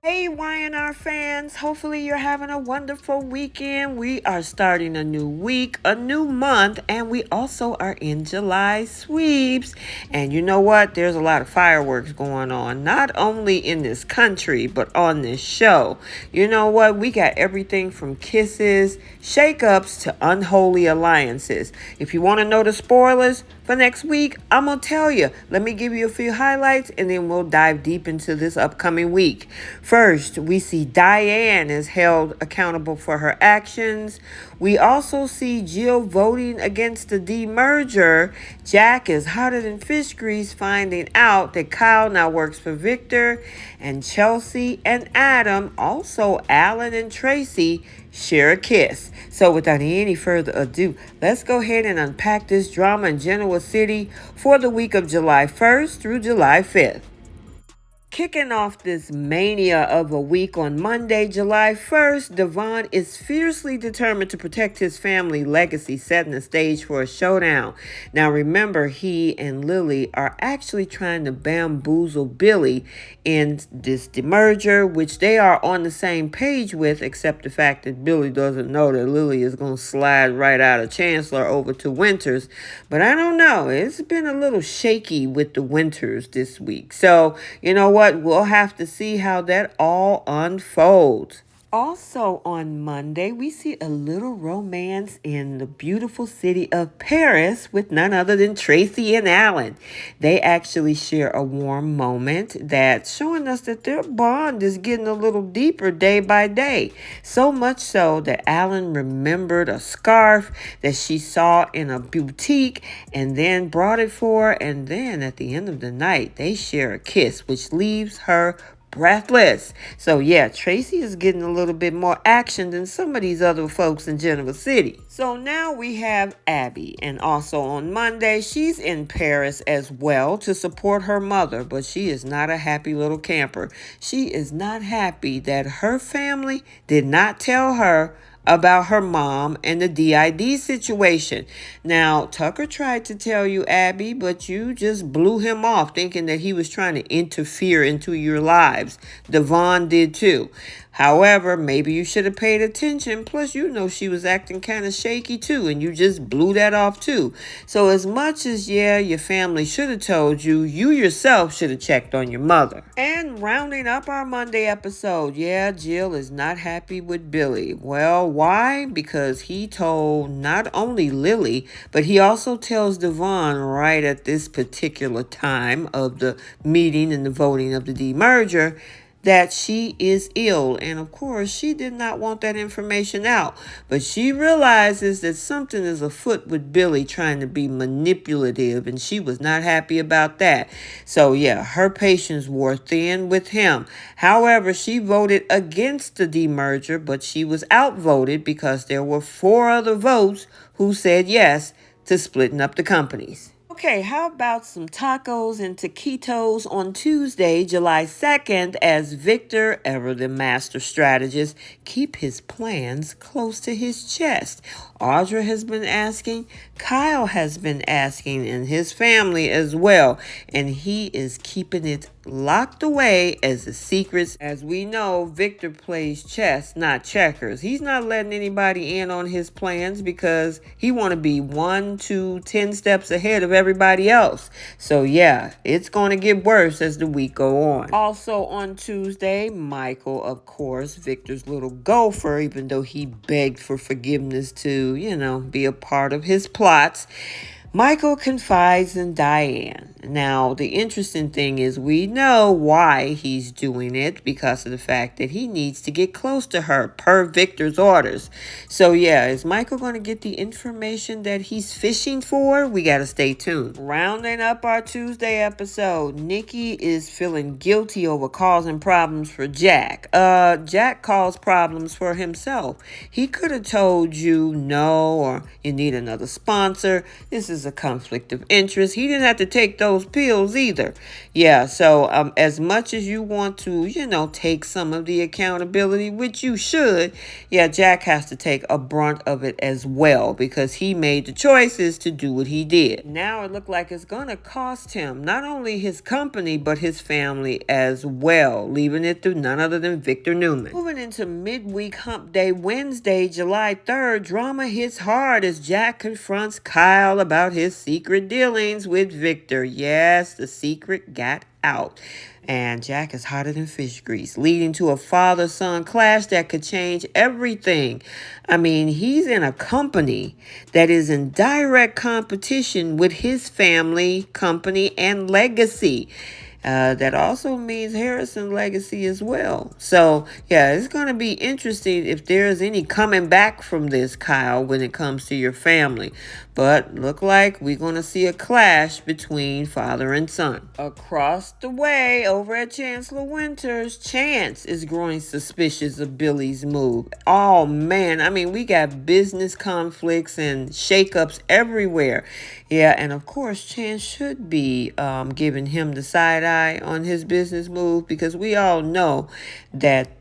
Hey, YNR fans. Hopefully, you're having a wonderful weekend. We are starting a new week, a new month, and we also are in July sweeps. And you know what? There's a lot of fireworks going on, not only in this country, but on this show. You know what? We got everything from kisses, shakeups, to unholy alliances. If you want to know the spoilers for next week, I'm going to tell you. Let me give you a few highlights, and then we'll dive deep into this upcoming week. First, we see Diane is held accountable for her actions. We also see Jill voting against the demerger. Jack is hotter than fish grease, finding out that Kyle now works for Victor. And Chelsea and Adam, also Alan and Tracy, share a kiss. So without any further ado, let's go ahead and unpack this drama in Genoa City for the week of July 1st through July 5th. Kicking off this mania of a week on Monday, July 1st, Devon is fiercely determined to protect his family legacy, setting the stage for a showdown. Now remember, he and Lily are actually trying to bamboozle Billy in this demerger, which they are on the same page with, except the fact that Billy doesn't know that Lily is going to slide right out of Chancellor over to Winters. But I don't know. It's been a little shaky with the Winters this week. So, you know what? We'll have to see how that all unfolds. Also on Monday, we see a little romance in the beautiful city of Paris with none other than Tracy and Alan. They actually share a warm moment that's showing us that their bond is getting a little deeper day by day. So much so that Alan remembered a scarf that she saw in a boutique and then brought it for her. And then at the end of the night, they share a kiss, which leaves her breathless. So yeah, Tracy is getting a little bit more action than some of these other folks in Genoa City. So now we have Abby, and also on Monday, she's in Paris as well to support her mother, but she is not a happy little camper. She is not happy that her family did not tell her about her mom and the DID situation. Now, Tucker tried to tell you, Abby, but you just blew him off thinking that he was trying to interfere into your lives. Devon did too. However, maybe you should have paid attention. Plus, you know she was acting kind of shaky too, and you just blew that off too. So as much as, yeah, your family should have told you, you yourself should have checked on your mother. And rounding up our Monday episode, yeah, Jill is not happy with Billy. Well, why? Because he told not only Lily, but he also tells Devon right at this particular time of the meeting and the voting of the demerger that she is ill. And of course, she did not want that information out. But she realizes that something is afoot with Billy trying to be manipulative, and she was not happy about that. So yeah, her patience wore thin with him. However, she voted against the demerger, but she was outvoted because there were 4 other votes who said yes to splitting up the companies. Okay, how about some tacos and taquitos on Tuesday, July 2nd, as Victor, ever the master strategist, keep his plans close to his chest. Audra has been asking, Kyle has been asking, and his family as well, and he is keeping it locked away as a secret. As we know, Victor plays chess, not checkers. He's not letting anybody in on his plans because he want to be 1, 2, 10 steps ahead of everybody else. So yeah, it's going to get worse as the week go on. Also on Tuesday, Michael, of course, Victor's little gopher, even though he begged for forgiveness to, be a part of his plots, Michael confides in Diane. Now, the interesting thing is we know why he's doing it, because of the fact that he needs to get close to her per Victor's orders. So yeah, is Michael going to get the information that he's fishing for? We got to stay tuned. Rounding up our Tuesday episode, Nikki is feeling guilty over causing problems for Jack. Jack caused problems for himself. He could have told you no, or you need another sponsor. This is is a conflict of interest. He didn't have to take those pills either. Yeah, so as much as you want to, take some of the accountability, which you should, yeah, Jack has to take a brunt of it as well because he made the choices to do what he did. Now it looked like it's going to cost him not only his company, but his family as well, leaving it to none other than Victor Newman. Moving into midweek hump day Wednesday, July 3rd, drama hits hard as Jack confronts Kyle about his secret dealings with Victor. Yes, the secret got out. And Jack is hotter than fish grease, leading to a father-son clash that could change everything. I mean, he's in a company that is in direct competition with his family, company, and legacy. That also means Harrison legacy as well. So, yeah, it's going to be interesting if there's any coming back from this, Kyle, when it comes to your family. But look like we're going to see a clash between father and son. Across the way, over at Chancellor Winters, Chance is growing suspicious of Billy's move. Oh, man. I mean, we got business conflicts and shakeups everywhere. Yeah, and of course, Chance should be giving him the side eye on his business move because we all know that,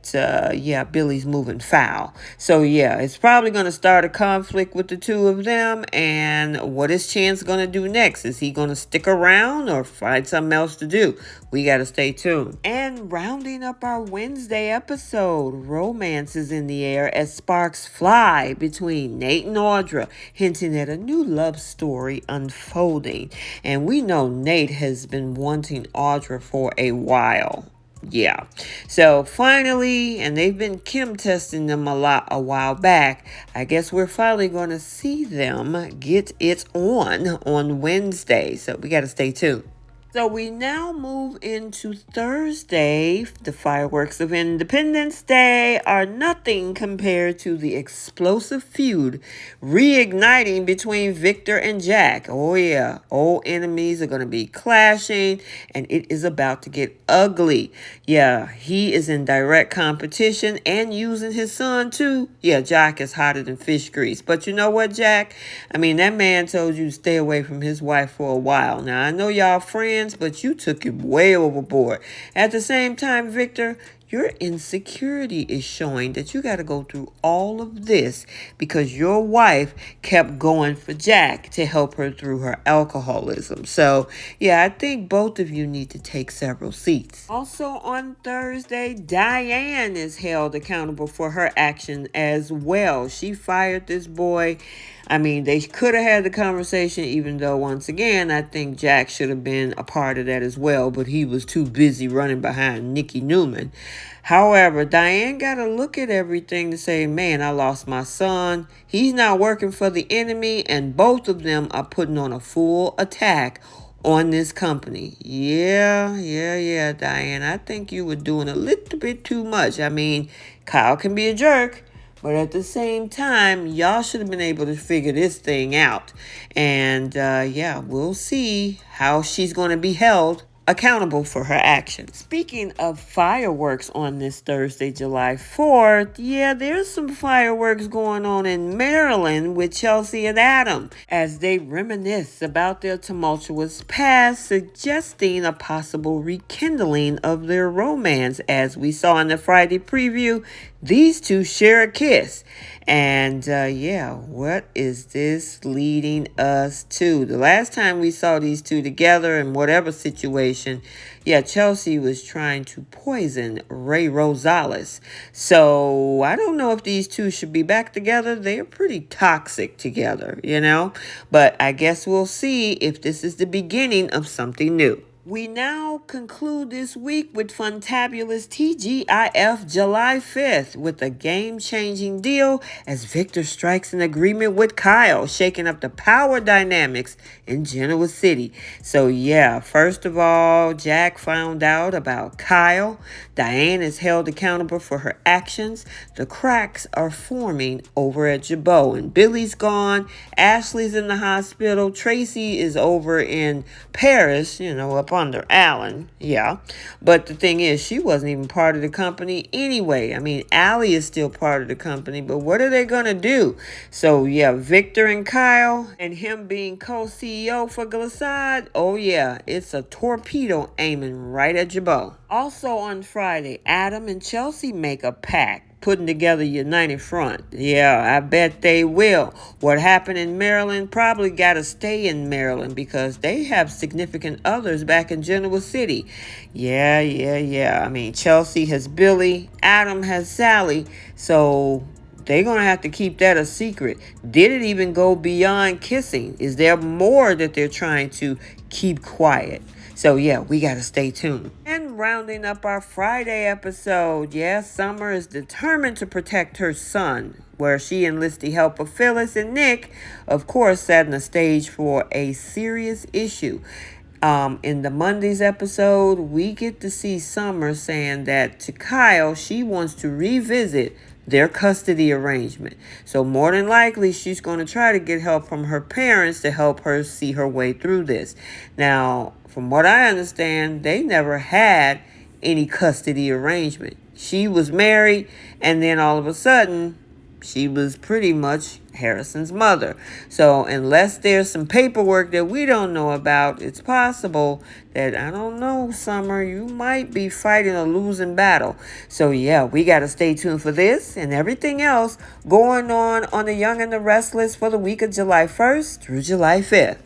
Billy's moving foul. So, yeah, it's probably going to start a conflict with the two of them. And what is Chance going to do next? Is he going to stick around or find something else to do? We got to stay tuned. And rounding up our Wednesday episode, romance is in the air as sparks fly between Nate and Audra, hinting at a new love story unfolding. And we know Nate has been wanting Audra for a while. Yeah. So finally, and they've been Kim testing them a while back. I guess we're finally going to see them get it on Wednesday. So we got to stay tuned. So we now move into Thursday. The fireworks of Independence Day are nothing compared to the explosive feud reigniting between Victor and Jack. Oh yeah, old enemies are going to be clashing and it is about to get ugly. Yeah, he is in direct competition and using his son too. Yeah, Jack is hotter than fish grease. But you know what, Jack? I mean, that man told you to stay away from his wife for a while. Now, I know y'all friends, but you took it way overboard. At the same time, Victor, your insecurity is showing that you got to go through all of this because your wife kept going for Jack to help her through her alcoholism. So, yeah, I think both of you need to take several seats. Also on Thursday, Diane is held accountable for her action as well. She fired this boy. I mean, they could have had the conversation, even though, once again, I think Jack should have been a part of that as well, but he was too busy running behind Nikki Newman. However, Diane got to look at everything to say, man, I lost my son. He's not working for the enemy, and both of them are putting on a full attack on this company. Yeah, Diane. I think you were doing a little bit too much. I mean, Kyle can be a jerk, but at the same time, y'all should have been able to figure this thing out. And we'll see how she's going to be held accountable for her actions. Speaking of fireworks on this Thursday, July 4th, yeah, there's some fireworks going on in Maryland with Chelsea and Adam as they reminisce about their tumultuous past, suggesting a possible rekindling of their romance. As we saw in the Friday preview, these two share a kiss. And what is this leading us to? The last time we saw these two together in whatever situation, Chelsea was trying to poison Ray Rosales. So I don't know if these two should be back together. They're pretty toxic together, But I guess we'll see if this is the beginning of something new. We now conclude this week with Funtabulous TGIF July 5th with a game-changing deal as Victor strikes an agreement with Kyle, shaking up the power dynamics in Genoa City. So first of all, Jack found out about Kyle. Diane is held accountable for her actions. The cracks are forming over at Jabot, and Billy's gone. Ashley's in the hospital. Tracy is over in Paris, up under Alan. Yeah. But the thing is, she wasn't even part of the company anyway. I mean, Allie is still part of the company, but what are they going to do? So, yeah, Victor and Kyle and him being co-CEO for Glissade, oh, yeah, it's a torpedo aiming right at Jabot. Also on Friday, Adam and Chelsea make a pact, putting together United Front. Yeah, I bet they will. What happened in Maryland probably got to stay in Maryland because they have significant others back in Genoa City. Yeah. I mean, Chelsea has Billy, Adam has Sally, so they're going to have to keep that a secret. Did it even go beyond kissing? Is there more that they're trying to keep quiet? So, yeah, we got to stay tuned. And rounding up our Friday episode, Summer is determined to protect her son, where she enlists the help of Phyllis and Nick, of course, setting the stage for a serious issue. In the Monday's episode, we get to see Summer saying that to Kyle, she wants to revisit their custody arrangement. So more than likely, she's going to try to get help from her parents to help her see her way through this. Now, from what I understand, they never had any custody arrangement. She was married, and then all of a sudden, she was pretty much Harrison's mother. So unless there's some paperwork that we don't know about, it's possible that, I don't know, Summer, you might be fighting a losing battle. So yeah, we got to stay tuned for this and everything else going on The Young and the Restless for the week of July 1st through July 5th.